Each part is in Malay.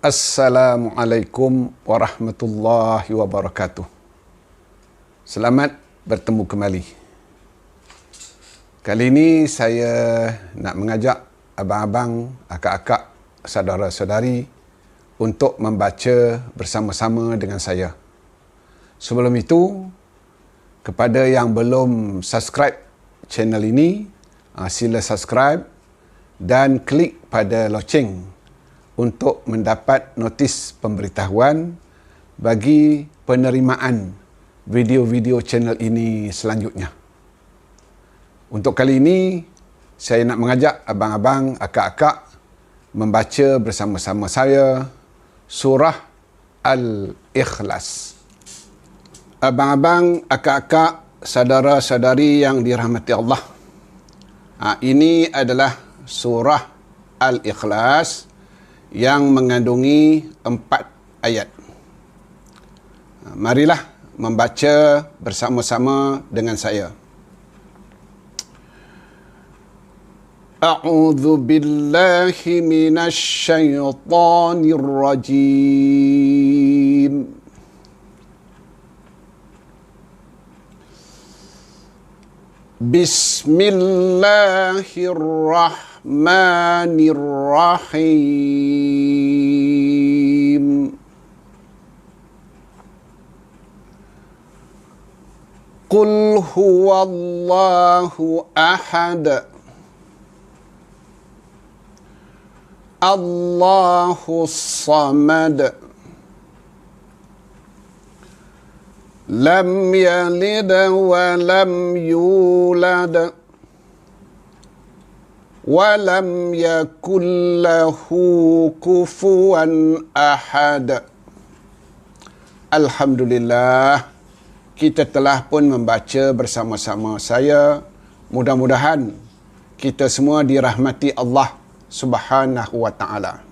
Assalamualaikum warahmatullahi wabarakatuh. Selamat bertemu kembali. Kali ini saya nak mengajak abang-abang, akak-akak, saudara-saudari untuk membaca bersama-sama dengan saya. Sebelum itu, kepada yang belum subscribe channel ini, sila subscribe dan klik pada loceng untuk mendapat notis pemberitahuan bagi penerimaan video-video channel ini selanjutnya. Untuk kali ini, saya nak mengajak abang-abang, akak-akak membaca bersama-sama saya surah Al-Ikhlas. Abang-abang, akak-akak, saudara-saudari yang dirahmati Allah, ini adalah surah Al-Ikhlas yang mengandungi 4 ayat. Marilah membaca bersama-sama dengan saya. A'udzu billahi minasy syaithanir rajim. Bismillahirrahmanirrahim. Qul huwallahu ahad. Allahus samad. Lam yalid wa lam yulad wa lam yakul lahu kufuwan ahad. Alhamdulillah, kita telah pun membaca bersama-sama saya. Mudah-mudahan kita semua dirahmati Allah Subhanahu wa ta'ala.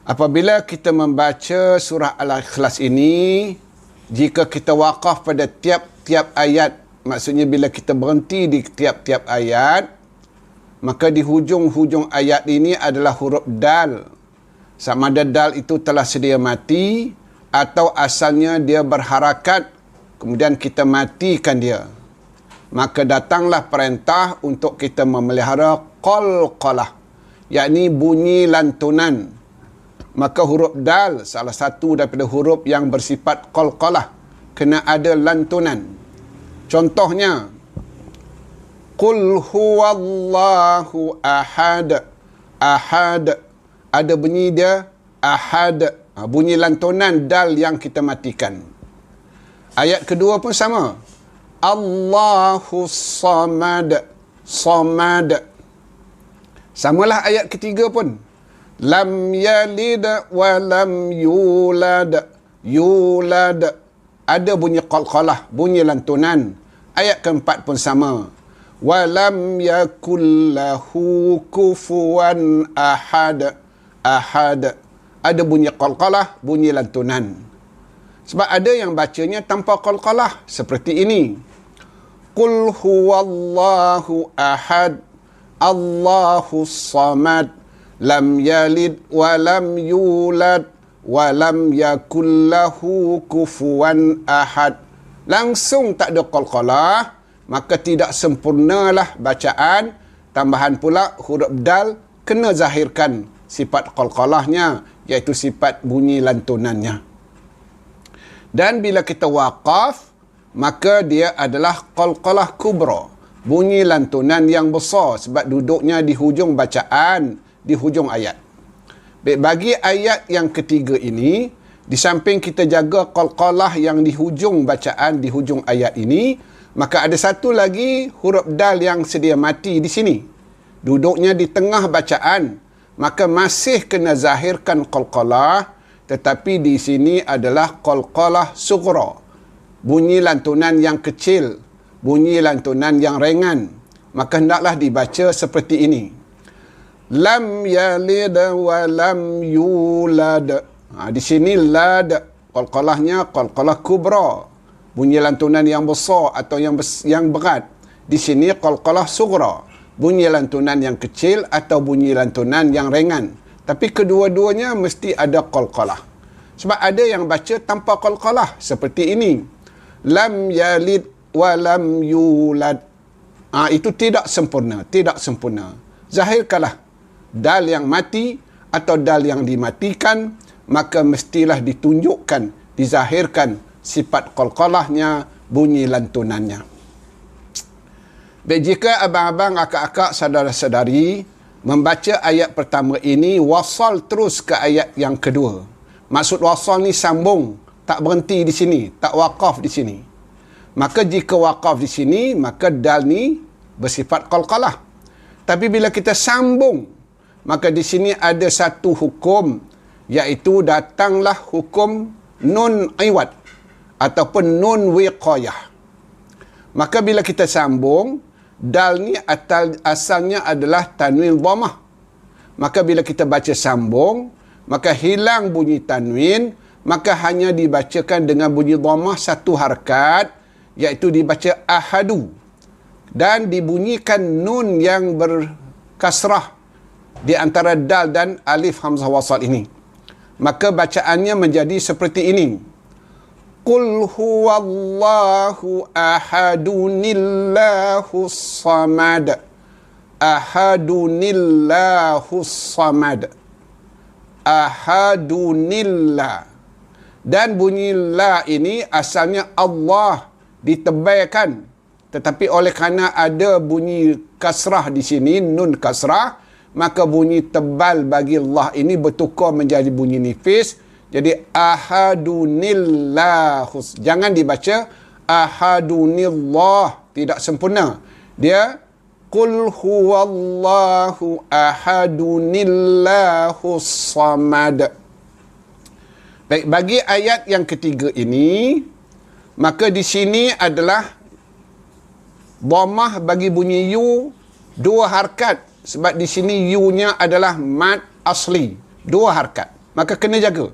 Apabila kita membaca surah Al-Ikhlas ini, jika kita waqaf pada tiap-tiap ayat, maksudnya bila kita berhenti di tiap-tiap ayat, maka di hujung-hujung ayat ini adalah huruf dal. Sama ada dal itu telah sedia mati atau asalnya dia berharakat, kemudian kita matikan dia. Maka datanglah perintah untuk kita memelihara qalqalah, yakni bunyi lantunan. Maka huruf dal salah satu daripada huruf yang bersifat qalqalah, kena ada lantunan. Contohnya, Qul huwallahu ahad. Ahad, ada bunyi dia ahad, bunyi lantunan dal yang kita matikan. Ayat kedua pun sama, Allahus samad. Samad. Samalah ayat ketiga pun, lam yalid wa lam yulad. Yulad, ada bunyi qalqalah, bunyi lantunan. Ayat keempat pun sama, wa lam yakul lahu kufuwan ahad. Ahad, ada bunyi qalqalah, bunyi lantunan. Sebab ada yang bacanya tanpa qalqalah seperti ini, Qul huwallahu ahad. Allahus samad. Lam yalid wa lam yulad wa lam yakul lahu kufuwan ahad. Langsung tak ada qalqalah, maka tidak sempurnalah bacaan. Tambahan pula huruf dal kena zahirkan sifat qalqalahnya, iaitu sifat bunyi lantunannya. Dan bila kita waqaf, maka dia adalah qalqalah kubra, bunyi lantunan yang besar, sebab duduknya di hujung bacaan, di hujung ayat. Baik, bagi ayat yang ketiga ini, di samping kita jaga qalqalah yang di hujung bacaan, di hujung ayat ini, maka ada satu lagi huruf dal yang sedia mati di sini. Duduknya di tengah bacaan, maka masih kena zahirkan qalqalah, tetapi di sini adalah qalqalah sughra, bunyi lantunan yang kecil, bunyi lantunan yang ringan. Maka hendaklah dibaca seperti ini, lam yalid wa lam yulad. Di sini lad, qalqalahnya qalqalah kubra, bunyi lantunan yang besar atau yang berat. Di sini qalqalah sughra, bunyi lantunan yang kecil atau bunyi lantunan yang ringan. Tapi kedua-duanya mesti ada qalqalah. Sebab ada yang baca tanpa qalqalah seperti ini. Lam yalid wa lam yulad. Itu tidak sempurna, tidak sempurna. Zahirkanlah dal yang mati atau dal yang dimatikan, maka mestilah ditunjukkan, dizahirkan sifat qalqalahnya, bunyi lantunannya. Baik, jika abang-abang, akak-akak, saudara-saudari membaca ayat pertama ini, wasal terus ke ayat yang kedua. Maksud wasal ni sambung, tak berhenti di sini, tak waqaf di sini. Maka jika waqaf di sini, maka dal ni bersifat qalqalah. Tapi bila kita sambung, maka di sini ada satu hukum, iaitu datanglah hukum nun iwad ataupun nun wiqayah. Maka bila kita sambung, dal ni asalnya adalah tanwin dhammah. Maka bila kita baca sambung, maka hilang bunyi tanwin, maka hanya dibacakan dengan bunyi dhammah satu harakat, iaitu dibaca ahadu. Dan dibunyikan nun yang berkasrah di antara dal dan alif hamzah wasal ini. Maka bacaannya menjadi seperti ini. Qul huwallahu ahadunillahus samad. Ahadunillahus samad. Ahadunillah. Dan bunyi la ini asalnya Allah ditebalkan. Tetapi oleh kerana ada bunyi kasrah di sini, nun kasrah, maka bunyi tebal bagi Allah ini bertukar menjadi bunyi nifis. Jadi ahadunillahus. Jangan dibaca ahadunillah. Tidak sempurna. Dia qul huwallahu ahadunillahus samad. Baik, bagi ayat yang ketiga ini, maka di sini adalah dhammah bagi bunyi yu dua harakat. Sebab di sini yu-nya adalah mad asli. Dua harakat. Maka kena jaga.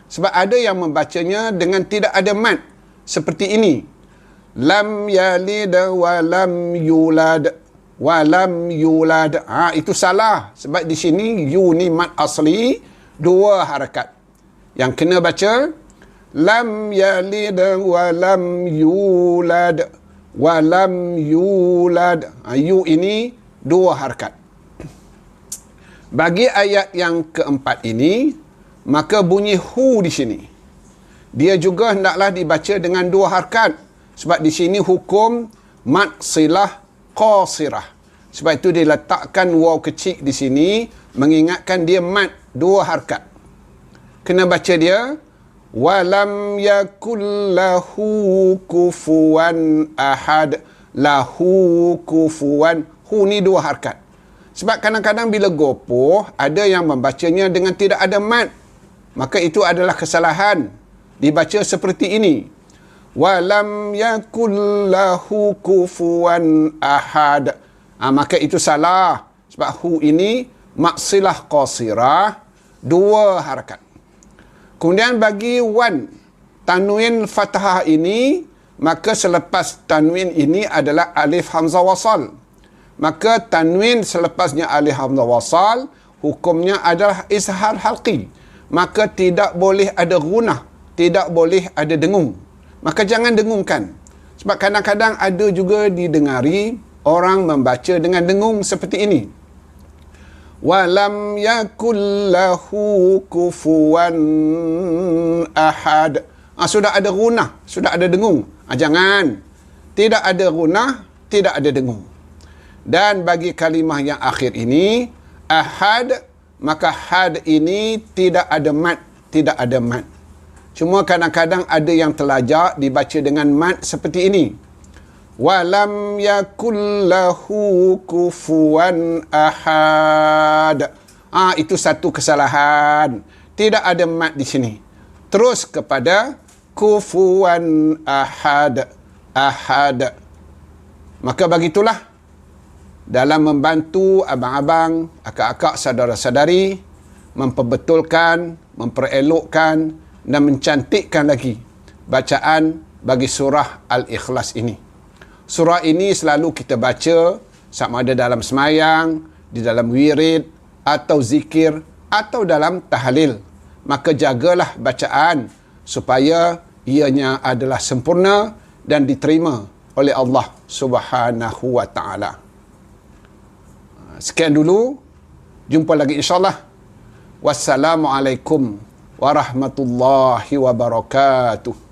Sebab ada yang membacanya dengan tidak ada mad. Seperti ini. Lam yalid wa lam yulad. Wa lam yulad. Itu salah. Sebab di sini yu ni mad asli. Dua harakat. Yang kena baca. Lam yalid wa lam yulad. Wa lam yulad. Yu ini dua harakat. Bagi ayat yang keempat ini, maka bunyi hu di sini, dia juga hendaklah dibaca dengan dua harakat. Sebab di sini hukum mad silah qasirah. Sebab itu diletakkan waw kecil di sini, mengingatkan dia mad dua harakat. Kena baca dia, walam yakul lahu kufuwan ahad. Lahu kufuwan. Hu ni dua harakat. Sebab kadang-kadang bila gopoh, ada yang membacanya dengan tidak ada mad. Maka itu adalah kesalahan. Dibaca seperti ini. Walam yakul lahu kufuwan ahad. Maka itu salah. Sebab hu ini maksilah qasirah. Dua harakat. Kemudian bagi wan, tanwin fathah ini, maka selepas tanwin ini adalah alif hamzah wasal. Maka tanwin selepasnya alif hamzah wasal, hukumnya adalah izhar halqi. Maka tidak boleh ada gunah, tidak boleh ada dengung. Maka jangan dengungkan. Sebab kadang-kadang ada juga didengari orang membaca dengan dengung seperti ini. Walam yakul lahu kufuwan ahad. Sudah ada gunah, sudah ada dengung. Jangan. Tidak ada gunah, tidak ada dengung. Dan bagi kalimah yang akhir ini, ahad, maka had ini tidak ada mad, tidak ada mad. Cuma kadang-kadang ada yang terlajak dibaca dengan mad seperti ini. Walam yakul lahu kufuwan ahad. Itu satu kesalahan. Tidak ada mad di sini. Terus kepada kufuwan ahad. Ahad. Maka bagitulah, dalam membantu abang-abang, akak-akak, saudara-saudari memperbetulkan, memperelokkan dan mencantikkan lagi bacaan bagi surah Al-Ikhlas ini. Surah ini selalu kita baca sama ada dalam semayang, di dalam wirid atau zikir atau dalam tahlil. Maka jagalah bacaan supaya ianya adalah sempurna dan diterima oleh Allah Subhanahu wa taala. Sekian dulu. Jumpa lagi insya-Allah. Wassalamualaikum warahmatullahi wabarakatuh.